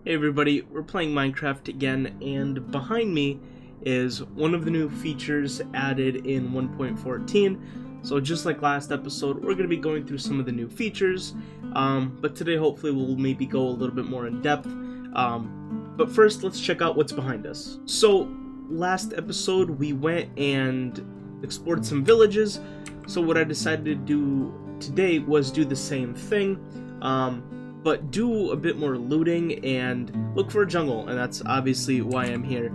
Hey everybody, we're playing Minecraft again, and behind me is one of the new features added in 1.14. So just like last episode, we're going to be going through some of the new features, but today hopefully we'll maybe go a little bit more in depth. But first, let's check out what's behind us. So last episode we went and explored some villages, so what I decided to do today was do the same thing. But do a bit more looting and look for a jungle, and that's obviously why I'm here.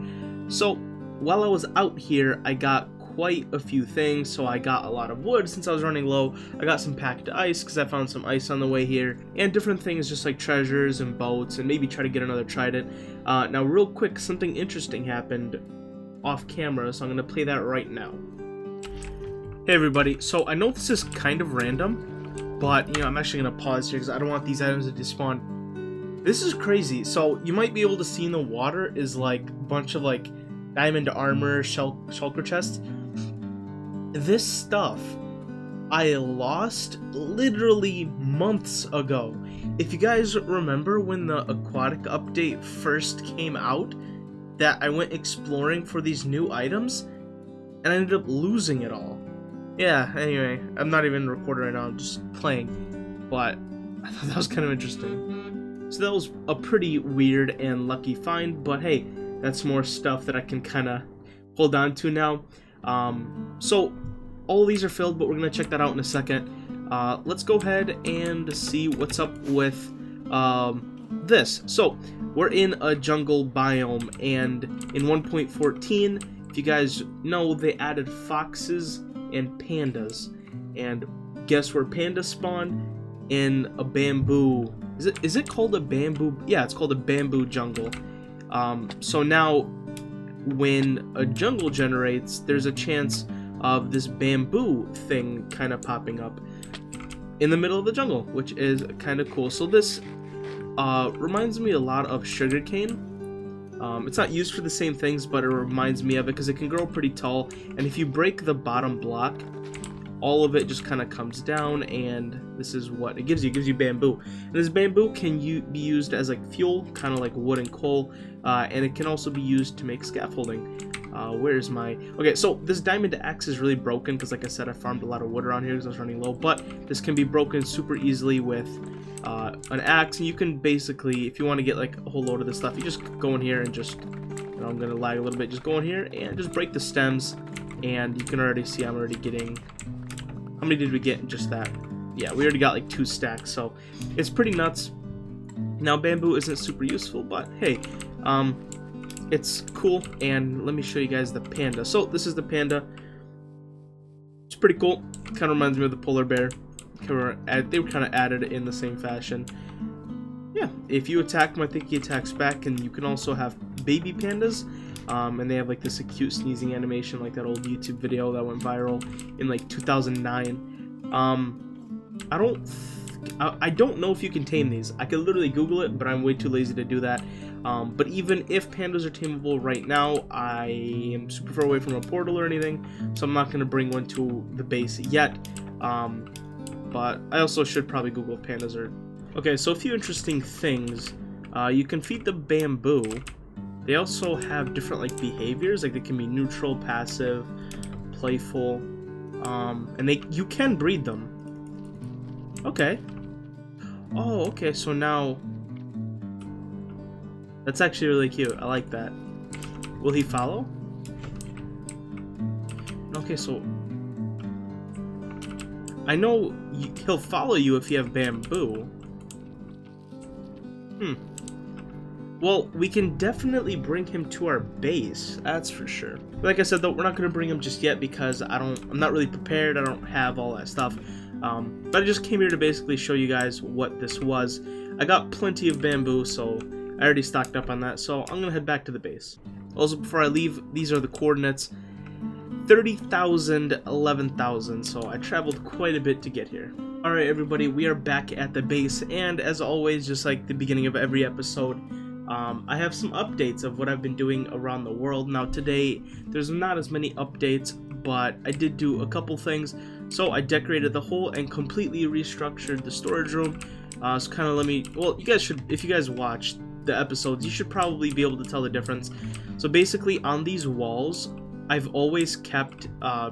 So while I was out here, I got quite a few things. So I got a lot of wood since I was running low. I got some packed ice because I found some ice on the way here, and different things just like treasures and boats, and maybe try to get another trident. Now real quick, something interesting happened off camera, so I'm gonna play that right now. Hey everybody, so I know this is kind of random, but, you know, I'm actually going to pause here because I don't want these items to despawn. This is crazy. So, you might be able to see in the water is, like, a bunch of, like, diamond armor, shulker chests. This stuff I lost literally months ago. If you guys remember when the aquatic update first came out, that I went exploring for these new items, and I ended up losing it all. Yeah, anyway, I'm not even recording right now, I'm just playing, but I thought that was kind of interesting. So that was a pretty weird and lucky find, but hey, that's more stuff that I can kind of hold on to now. So all of these are filled, but we're going to check that out in a second. Let's go ahead and see what's up with this. So we're in a jungle biome, and in 1.14, if you guys know, they added foxes and pandas, and guess where pandas spawn? In a bamboo. Is it called a bamboo? Yeah, it's called a bamboo jungle. So now when a jungle generates, there's a chance of this bamboo thing kind of popping up in the middle of the jungle, which is kind of cool. So this reminds me a lot of sugarcane. It's not used for the same things, but it reminds me of it because it can grow pretty tall, and if you break the bottom block, all of it just kind of comes down, and this is what it gives you. It gives you bamboo, and this bamboo can be used as like fuel, kind of like wood and coal, and it can also be used to make scaffolding. Where's my... Okay, so this diamond axe is really broken because, like I said, I farmed a lot of wood around here because I was running low, but this can be broken super easily with an axe, and you can basically, if you want to get like a whole load of this stuff, you just go in here and just, you know, I'm gonna lag a little bit, just go in here and just break the stems, and you can already see I'm already getting... How many did we get in just that? Yeah, we already got like 2 stacks, so it's pretty nuts. Now bamboo isn't super useful, but hey, it's cool, and let me show you guys the panda. So this is the panda. It's pretty cool. Kind of reminds me of the polar bear. They were kind of added in the same fashion. Yeah, if you attack him, I think he attacks back, and you can also have baby pandas, and they have like this cute sneezing animation, like that old YouTube video that went viral in like 2009. I don't know if you can tame these. I could literally Google it, but I'm way too lazy to do that. But even if pandas are tameable right now, I am super far away from a portal or anything, so I'm not going to bring one to the base yet. But I also should probably Google if pandas are... Okay, so a few interesting things. You can feed the bamboo. They also have different like behaviors, like they can be neutral, passive, playful, and you can breed them. Okay. Oh, okay, so now... That's actually really cute. I like that. Will he follow? Okay, so... I know he'll follow you if you have bamboo. Well, we can definitely bring him to our base, that's for sure. Like I said, though, we're not going to bring him just yet because I'm not really prepared. I don't have all that stuff. But I just came here to basically show you guys what this was. I got plenty of bamboo, so I already stocked up on that. So I'm going to head back to the base. Also, before I leave, these are the coordinates. 30,000, 11,000, so I traveled quite a bit to get here. Alright everybody, we are back at the base, and as always, just like the beginning of every episode, I have some updates of what I've been doing around the world. Now today, there's not as many updates, but I did do a couple things. So I decorated the whole and completely restructured the storage room. So kind of let me, well, you guys should, if you guys watched the episodes, you should probably be able to tell the difference. So basically on these walls, I've always kept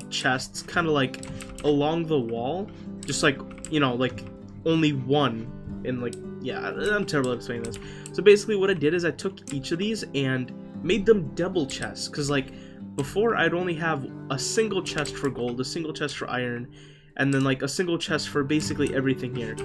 chests kind of like along the wall, just like, you know, like only one in like, yeah, I'm terrible at explaining this. So basically what I did is I took each of these and made them double chests, because like before I'd only have a single chest for gold, a single chest for iron, and then like a single chest for basically everything here.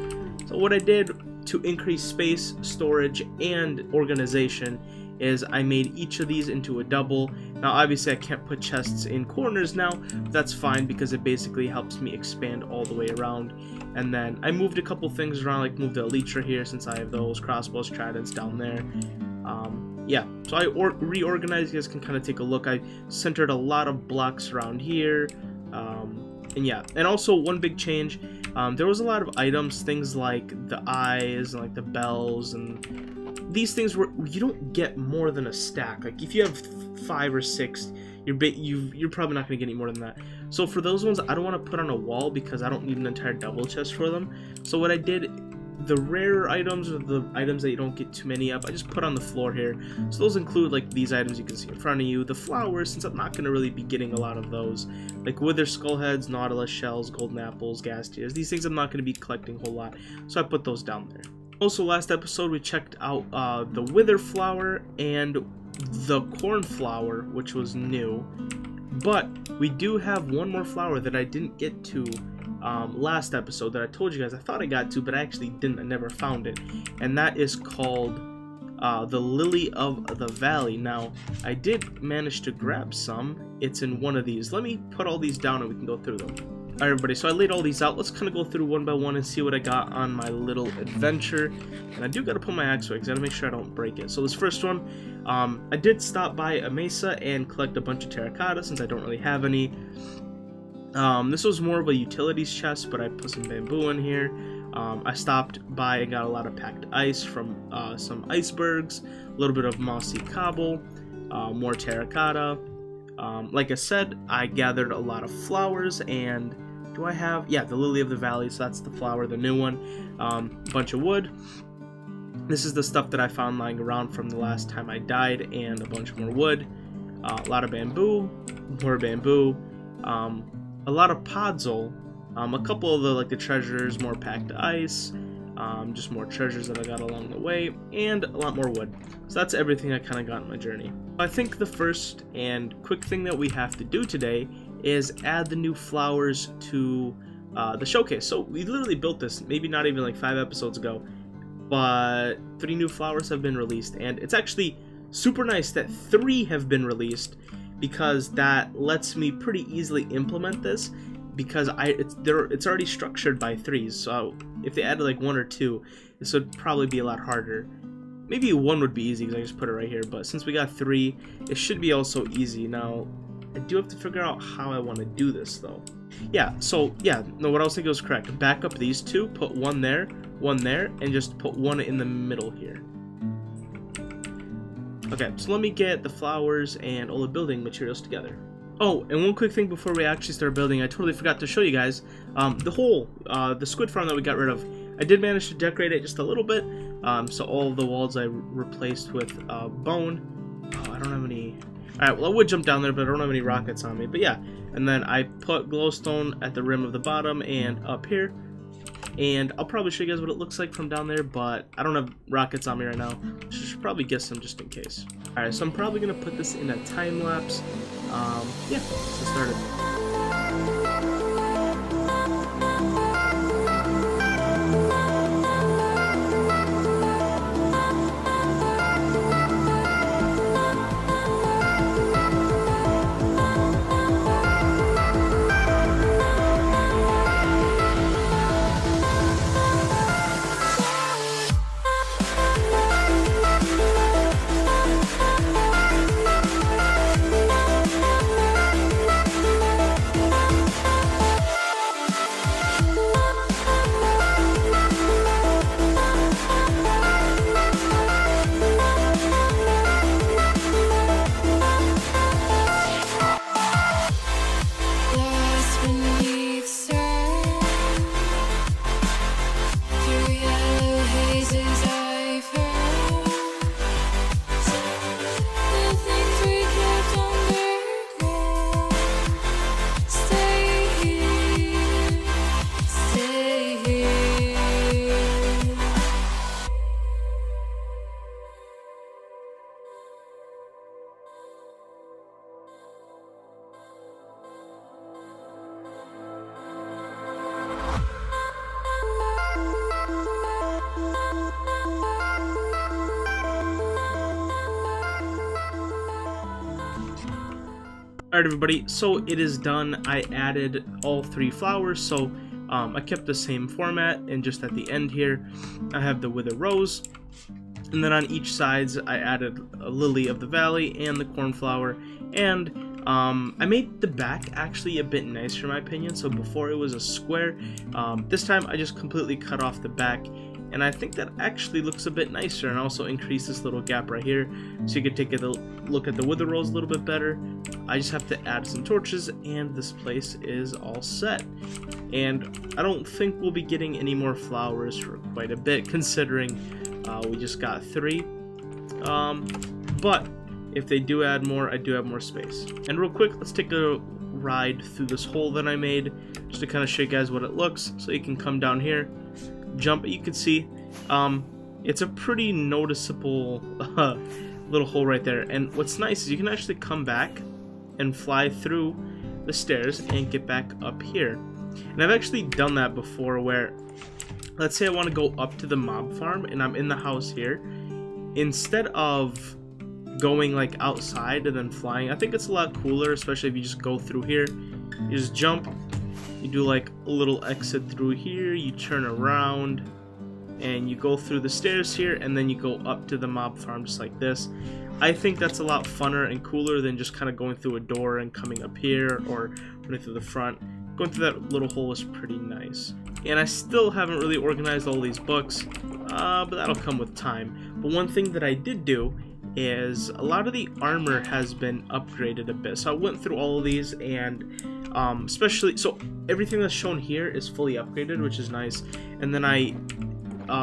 So what I did to increase space, storage, and organization is I made each of these into a double. Now obviously I can't put chests in corners now, but that's fine because it basically helps me expand all the way around. And then I moved a couple things around, like moved the elytra here since I have those crossbows, tridents down there. Yeah, so I reorganized. You guys can kind of take a look. I centered a lot of blocks around here. And yeah, and also one big change, there was a lot of items, things like the eyes and like the bells, and these things were, you don't get more than a stack. Like if you have 5 or 6, you're probably not going to get any more than that. So for those ones, I don't want to put on a wall because I don't need an entire double chest for them. So what I did, the rarer items, or the items that you don't get too many of, I just put on the floor here. So those include like these items you can see in front of you, the flowers, since I'm not going to really be getting a lot of those, like wither skull heads, nautilus shells, golden apples, gas tears. These things I'm not going to be collecting a whole lot, so I put those down there. Also, last episode we checked out the wither flower and the corn flower, which was new, but we do have one more flower that I didn't get to last episode that I told you guys I thought I got to, but I actually didn't. I never found it, and that is called the Lily of the Valley. Now I did manage to grab some. It's in one of these. Let me put all these down and we can go through them. Alright everybody, so I laid all these out. Let's kind of go through one by one and see what I got on my little adventure. And I do got to put my axe away because I got to make sure I don't break it. So this first one, I did stop by a mesa and collect a bunch of terracotta since I don't really have any. This was more of a utilities chest, but I put some bamboo in here. I stopped by and got a lot of packed ice from some icebergs, a little bit of mossy cobble, more terracotta. Like I said, I gathered a lot of flowers, and do I have, yeah, the Lily of the Valley, so that's the flower, the new one. A bunch of wood. This is the stuff that I found lying around from the last time I died, and a bunch more wood. A lot of bamboo, more bamboo. A lot of podzol, a couple of the treasures, more packed ice, just more treasures that I got along the way, and a lot more wood. So that's everything I kind of got on my journey. I think the first and quick thing that we have to do today is add the new flowers to the showcase. So we literally built this, maybe not even like 5 episodes ago, but 3 new flowers have been released, and it's actually super nice that 3 have been released, because that lets me pretty easily implement this, because it's already structured by 3s. So if they added like 1 or 2, this would probably be a lot harder. Maybe 1 would be easy because I just put it right here, but since we got 3, it should be also easy. Now I do have to figure out how I want to do this though. Yeah, so yeah, no, what I was thinking was correct. Back up these 2, put 1 there, and just put 1 in the middle here. Okay, so let me get the flowers and all the building materials together. Oh, and one quick thing before we actually start building, I totally forgot to show you guys the squid farm that we got rid of. I did manage to decorate it just a little bit, so all of the walls I replaced with bone. Oh, I don't have any. Alright, well I would jump down there, but I don't have any rockets on me. But yeah, and then I put glowstone at the rim of the bottom and up here. And I'll probably show you guys what it looks like from down there, but I don't have rockets on me right now. Should probably get some just in case. Alright, so I'm probably going to put this in a time lapse. Yeah, let's get started. Alright everybody, so it is done. I added all 3 flowers, so I kept the same format, and just at the end here I have the Wither Rose, and then on each sides I added a Lily of the Valley and the Cornflower, and I made the back actually a bit nicer in my opinion. So before it was a square, this time I just completely cut off the back, and I think that actually looks a bit nicer, and also increase this little gap right here so you can take a look at the Wither Rose a little bit better. I just have to add some torches and this place is all set. And I don't think we'll be getting any more flowers for quite a bit, considering we just got 3. But if they do add more, I do have more space. And real quick, let's take a ride through this hole that I made, just to kind of show you guys what it looks. So you can come down here, jump. You can see it's a pretty noticeable little hole right there. And what's nice is you can actually come back and fly through the stairs and get back up here. And I've actually done that before, where let's say I want to go up to the mob farm and I'm in the house here. Instead of going like outside and then flying, I think it's a lot cooler, especially if you just go through here. You just jump, you do like a little exit through here, you turn around and you go through the stairs here, and then you go up to the mob farm just like this. I think that's a lot funner and cooler than just kind of going through a door and coming up here, or running through the front. Going through that little hole is pretty nice. And I still haven't really organized all these books, but that'll come with time. But one thing that I did do is a lot of the armor has been upgraded a bit. So I went through all of these, and especially, so everything that's shown here is fully upgraded, which is nice. And then I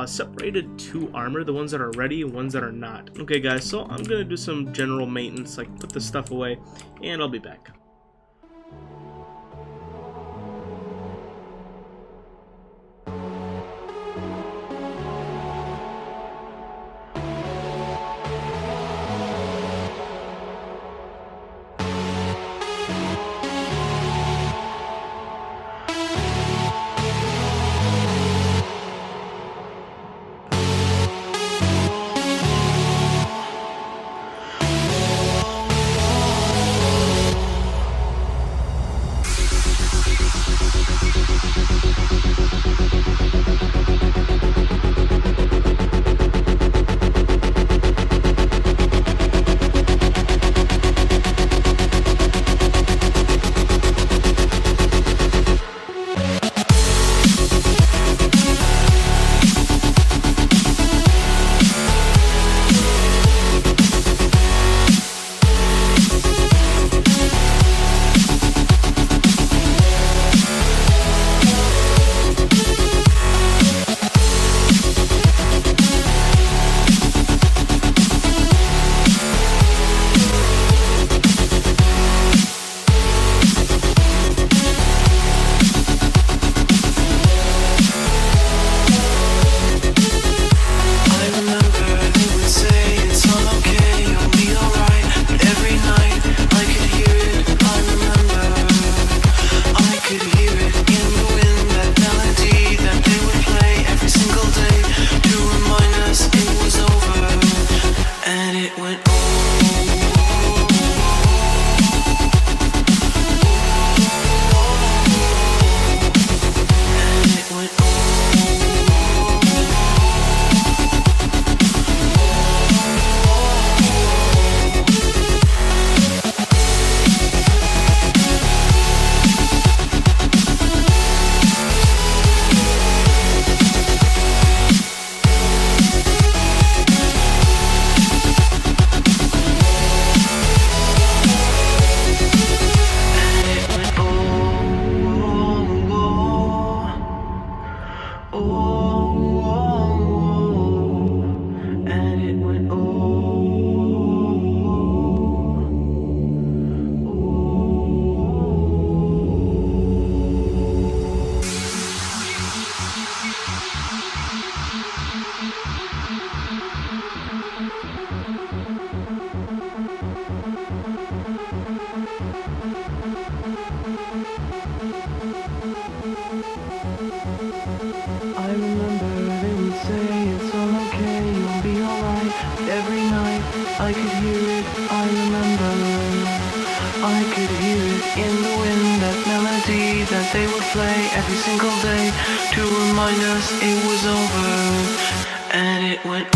separated 2 armor, the ones that are ready and ones that are not. Okay guys, so I'm gonna do some general maintenance, like put this stuff away, and I'll be back. I remember they would say it's all okay, you'll be alright. Every night I could hear it, I remember. I could hear it in the wind, that melody that they would play every single day to remind us it was over, and it went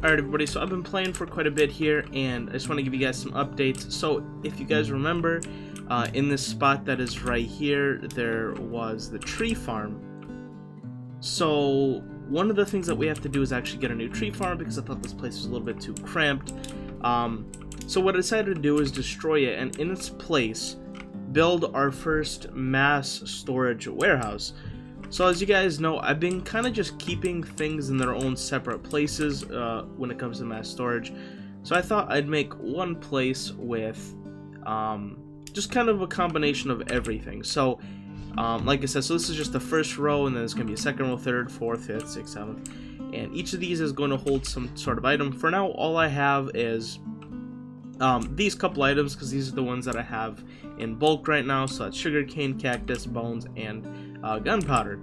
Alright everybody, so I've been playing for quite a bit here, and I just want to give you guys some updates. So if you guys remember, in this spot that is right here, there was the tree farm. So one of the things that we have to do is actually get a new tree farm, because I thought this place was a little bit too cramped. So what I decided to do is destroy it, and in its place, build our first mass storage warehouse. So as you guys know, I've been kind of just keeping things in their own separate places when it comes to mass storage. So I thought I'd make one place with just kind of a combination of everything. So like I said, so this is just the first row, and then there's going to be a second row, third, fourth, fifth, sixth, seventh. And each of these is going to hold some sort of item. For now, all I have is these couple items, because these are the ones that I have in bulk right now. So that's sugarcane, cactus, bones, and gunpowder.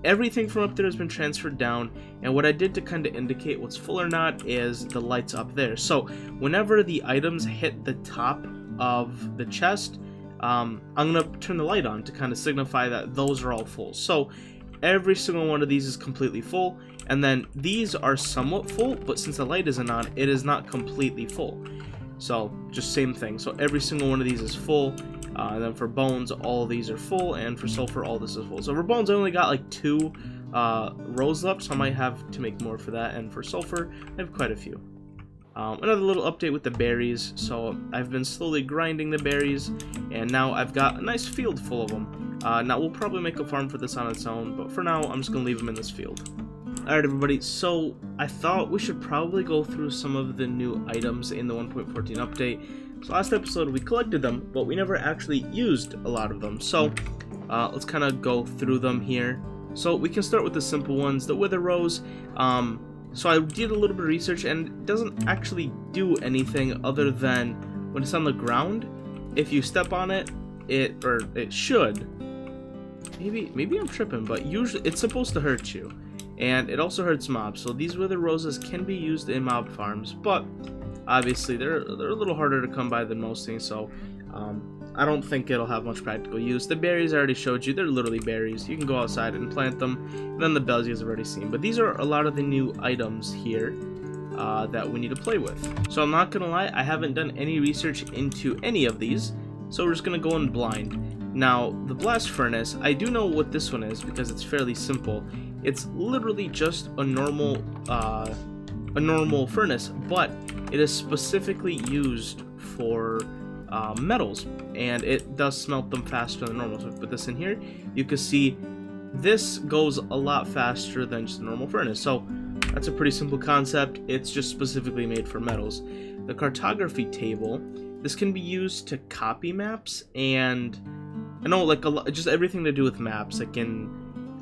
Everything from up there has been transferred down, and what I did to kind of indicate what's full or not is the lights up there. So whenever the items hit the top of the chest, I'm gonna turn the light on to kind of signify that those are all full. So every single one of these is completely full, and then these are somewhat full, but since the light isn't on, it is not completely full. So just same thing. So every single one of these is full. And then for bones, all of these are full, and for sulfur, all this is full. So for bones, I only got like 2 rows left, so I might have to make more for that. And for sulfur, I have quite a few. Another little update with the berries. So I've been slowly grinding the berries, and now I've got a nice field full of them. Now we'll probably make a farm for this on its own, but for now, I'm just gonna leave them in this field. Alright everybody, so I thought we should probably go through some of the new items in the 1.14 update. So last episode we collected them, but we never actually used a lot of them. So let's kind of go through them here. So we can start with the simple ones, the wither rose. So I did a little bit of research, and it doesn't actually do anything other than when it's on the ground, if you step on it, it should. Maybe I'm tripping, but usually it's supposed to hurt you. And it also hurts mobs. So these wither roses can be used in mob farms, but obviously they're a little harder to come by than most things, so I don't think it'll have much practical use. The berries I already showed you, they're literally berries. You can go outside and plant them, and then the bells you guys have already seen. But these are a lot of the new items here that we need to play with. So I'm not gonna lie, I haven't done any research into any of these, so we're just gonna go in blind. Now, the blast furnace, I do know what this one is because it's fairly simple. It's literally just a normal furnace, but it is specifically used for metals, and it does smelt them faster than normal. So if we put this in here, you can see this goes a lot faster than just a normal furnace. So that's a pretty simple concept. It's just specifically made for metals. The cartography table, this can be used to copy maps, and I know like just everything to do with maps.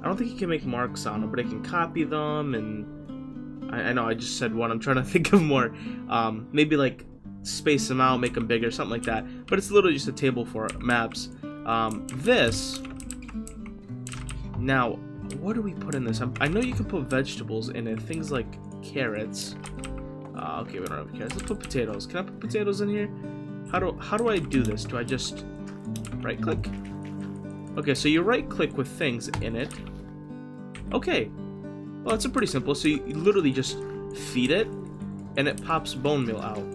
I don't think you can make marks on them, but I can copy them, and I know I just said one. I'm trying to think of more. Maybe like space them out, make them bigger, something like that. But it's literally just a table for maps. This. Now, what do we put in this? I know you can put vegetables in it, things like carrots. Okay, we don't have carrots. Let's put potatoes. Can I put potatoes in here? How do I do this? Do I just right click? Okay, so you right click with things in it. Okay, well that's pretty simple. So you literally just feed it, and it pops bone meal out.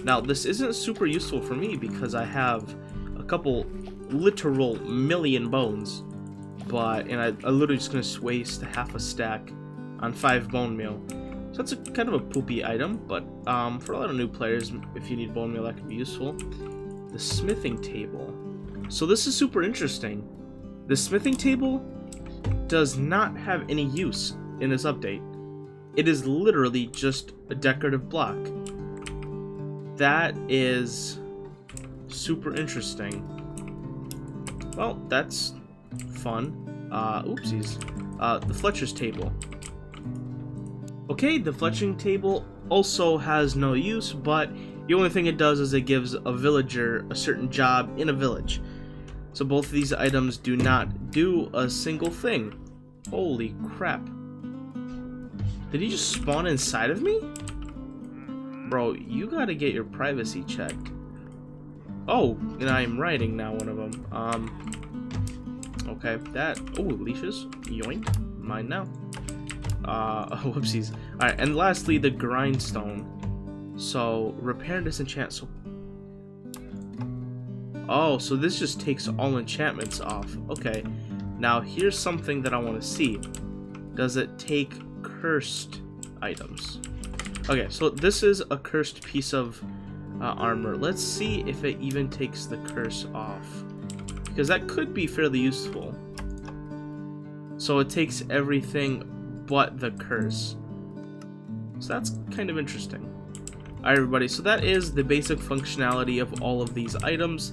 Now this isn't super useful for me because I have a couple literal million bones, and I literally just gonna waste half a stack on 5 bone meal. So that's kind of a poopy item, but for a lot of new players, if you need bone meal, that could be useful. The smithing table. So this is super interesting. The smithing table does not have any use in this update. It is literally just a decorative block. That is super interesting. Well, that's fun. Oopsies. The Fletcher's table. Okay, the Fletching table also has no use, but the only thing it does is it gives a villager a certain job in a village. So both of these items do not do a single thing. Holy crap. Did he just spawn inside of me? Bro, you gotta get your privacy checked. Oh, and I'm riding now one of them. Okay, that... Oh, leashes. Yoink. Mine now. Whoopsies. Alright, and lastly, the grindstone. So, repair and disenchant. So... Oh, so this just takes all enchantments off. Okay. Now, here's something that I want to see. Does it take cursed items? Okay, so this is a cursed piece of armor. Let's see if it even takes the curse off, because that could be fairly useful. So it takes everything but the curse. So that's kind of interesting. Alright everybody, so that is the basic functionality of all of these items.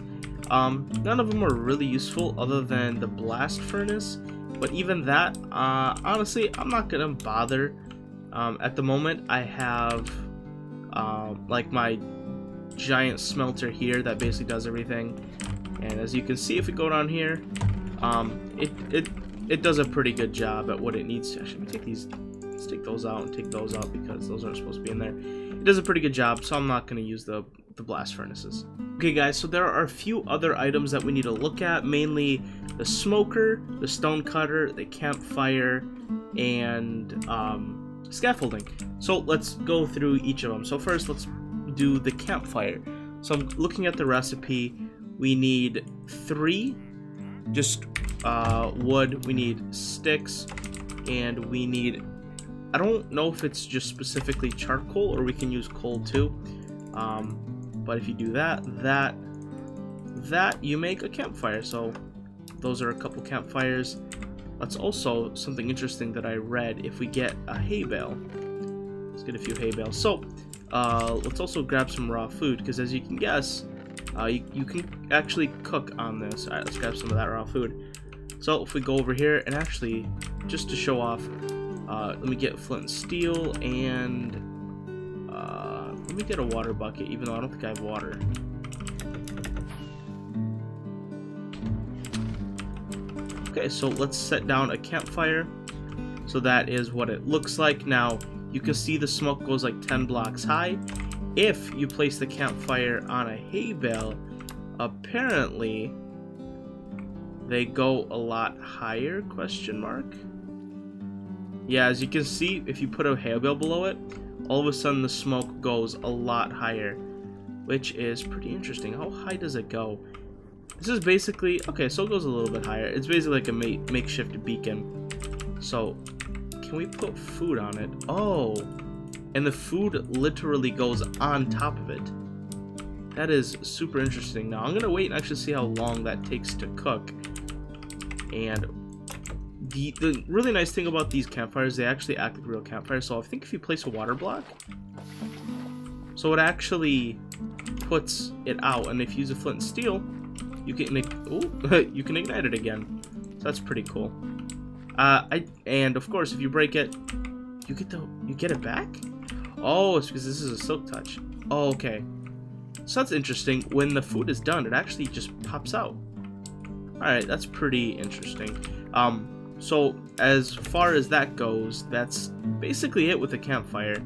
None of them are really useful other than the blast furnace, but even that, honestly, I'm not gonna bother. At the moment, I have like my giant smelter here that basically does everything, and as you can see, if we go down here, it does a pretty good job at what it needs to. Actually, let me take these, let's take those out and take those out because those aren't supposed to be in there. It does a pretty good job, so I'm not going to use the blast furnaces. Okay guys, so there are a few other items that we need to look at, mainly the smoker, the stone cutter, the campfire, and scaffolding. So let's go through each of them. So first, let's do the campfire. So I'm looking at the recipe. We need 3 just wood, we need sticks, and we need, I don't know if it's just specifically charcoal or we can use coal too, but if you do that you make a campfire. So those are a couple campfires. That's also something interesting that I read. If we get a hay bale, let's get a few hay bales. So let's also grab some raw food, because as you can guess, you can actually cook on this. Alright, let's grab some of that raw food. So if we go over here, and actually, just to show off, let me get flint and steel, and let me get a water bucket, even though I don't think I have water. Okay, so let's set down a campfire. So that is what it looks like. Now, you can see the smoke goes like 10 blocks high. If you place the campfire on a hay bale, apparently they go a lot higher, question mark. Yeah, as you can see, if you put a hay bale below it, all of a sudden the smoke goes a lot higher, which is pretty interesting. How high does it go? This is basically, okay, so it goes a little bit higher. It's basically like a makeshift beacon. So, can we put food on it? Oh, and the food literally goes on top of it. That is super interesting. Now, I'm going to wait and actually see how long that takes to cook. And the really nice thing about these campfires, they actually act like real campfires. So I think if you place a water block, so it actually puts it out. And if you use a flint and steel, you can you can ignite it again. So that's pretty cool. And of course, if you break it, you get it back. Oh, it's because this is a silk touch. Oh, okay. So that's interesting. When the food is done, it actually just pops out. All right, that's pretty interesting. So as far as that goes, that's basically it with the campfire.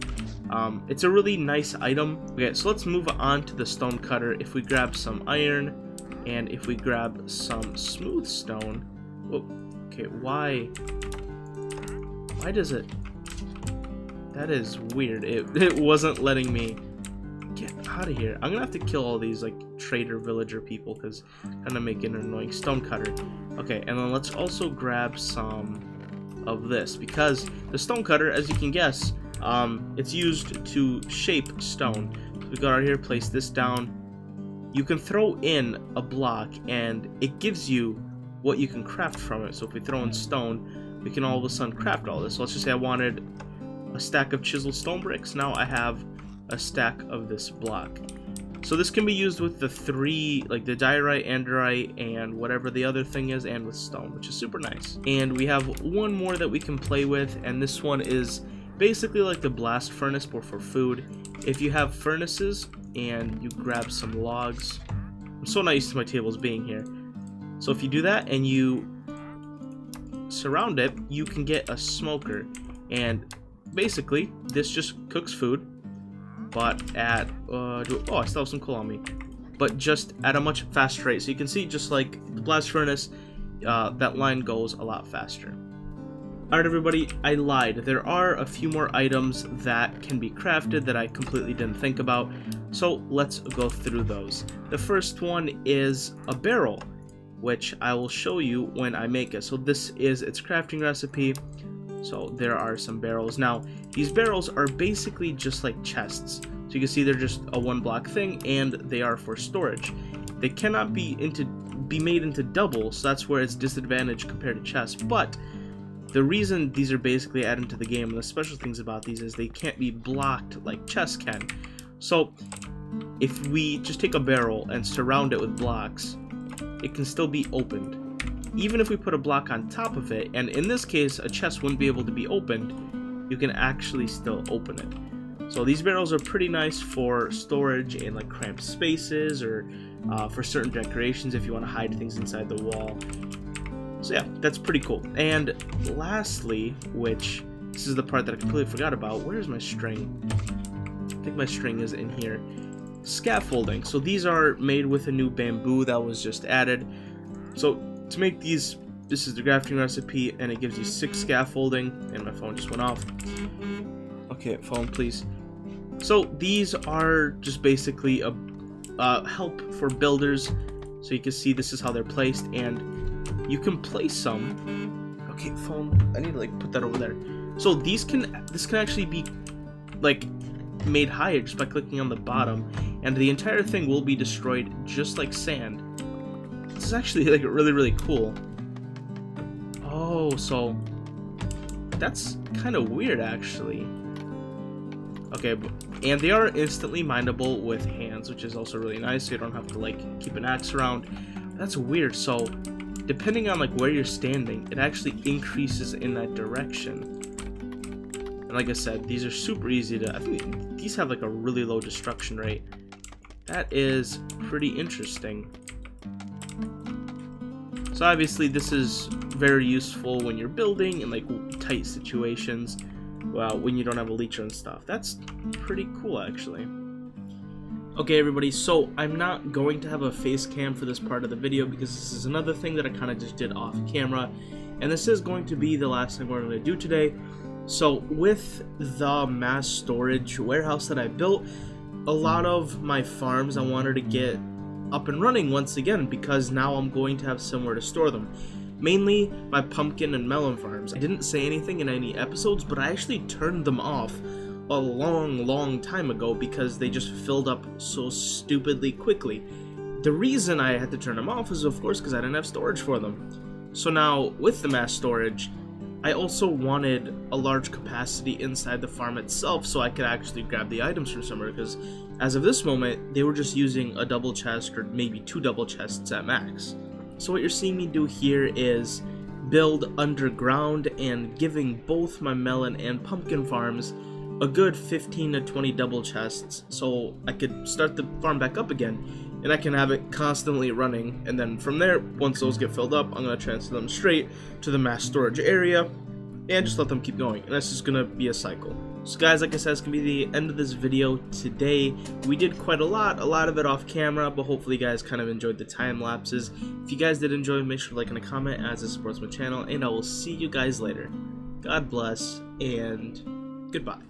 It's a really nice item. Okay, so let's move on to the stone cutter. If we grab some iron, and if we grab some smooth stone, oh, okay, why does it? That is weird. It wasn't letting me get out of here. I'm gonna have to kill all these like trader villager people because kind of make an annoying stone cutter. Okay, and then let's also grab some of this, because the stone cutter, as you can guess, it's used to shape stone. So we got out here, place this down. You can throw in a block and it gives you what you can craft from it. So if we throw in stone, we can all of a sudden craft all this. So let's just say I wanted a stack of chiseled stone bricks. Now I have a stack of this block. So this can be used with the three, like the diorite, andorite, and whatever the other thing is, and with stone, which is super nice. And we have one more that we can play with, and this one is basically like the blast furnace, but for food. If you have furnaces and you grab some logs, I'm so not used to my tables being here. So if you do that and you surround it, you can get a smoker, and basically this just cooks food, but at oh, I still have some coal on me, but just at a much faster rate. So you can see, just like the blast furnace, that line goes a lot faster. Alright everybody, I lied. There are a few more items that can be crafted that I completely didn't think about, so let's go through those. The first one is a barrel, which I will show you when I make it. So this is its crafting recipe. So there are some barrels. Now, these barrels are basically just like chests. So you can see they're just a one block thing, and they are for storage. They cannot be made into double, so that's where it's disadvantaged compared to chests. But the reason these are basically added to the game, and the special things about these, is they can't be blocked like chests can. So if we just take a barrel and surround it with blocks, it can still be opened. Even if we put a block on top of it, and in this case a chest wouldn't be able to be opened, you can actually still open it. So these barrels are pretty nice for storage in like cramped spaces, or for certain decorations if you want to hide things inside the wall. So yeah, that's pretty cool. And lastly, which this is the part that I completely forgot about, where's my string? I think my string is in here. Scaffolding. So these are made with a new bamboo that was just added. So to make these, this is the crafting recipe, and it gives you 6 scaffolding, and my phone just went off. Okay, phone please. So these are just basically a help for builders. So you can see this is how they're placed, and you can place some. Okay, phone, I need to like put that over there. So this can actually be like made higher just by clicking on the bottom, and the entire thing will be destroyed just like sand. This is actually like really cool. Oh, so that's kind of weird actually. Okay, and they are instantly mineable with hands, which is also really nice, so you don't have to like keep an axe around. That's weird. So depending on like where you're standing, it actually increases in that direction. And like I said, these are super easy to, I think these have like a really low destruction rate. That is pretty interesting. So obviously this is very useful when you're building in like tight situations, well, when you don't have a leecher and stuff. That's pretty cool actually. Okay everybody, so I'm not going to have a face cam for this part of the video because this is another thing that I kind of just did off camera, and this is going to be the last thing we're going to do today. So with the mass storage warehouse that I built, a lot of my farms I wanted to get up and running once again, because now I'm going to have somewhere to store them. Mainly my pumpkin and melon farms. I didn't say anything in any episodes, but I actually turned them off a long time ago because they just filled up so stupidly quickly. The reason I had to turn them off is of course because I didn't have storage for them. So now with the mass storage, I also wanted a large capacity inside the farm itself so I could actually grab the items from somewhere, because as of this moment, they were just using a double chest or maybe 2 double chests at max. So what you're seeing me do here is build underground and giving both my melon and pumpkin farms a good 15 to 20 double chests so I could start the farm back up again, and I can have it constantly running, and then from there, once those get filled up, I'm going to transfer them straight to the mass storage area and just let them keep going, and that's just going to be a cycle. So guys, like I said, it's going to be the end of this video today. We did quite a lot of it off camera, but hopefully you guys kind of enjoyed the time lapses. If you guys did enjoy, make sure to like and a comment as it supports my channel, and I will see you guys later. God bless, and goodbye.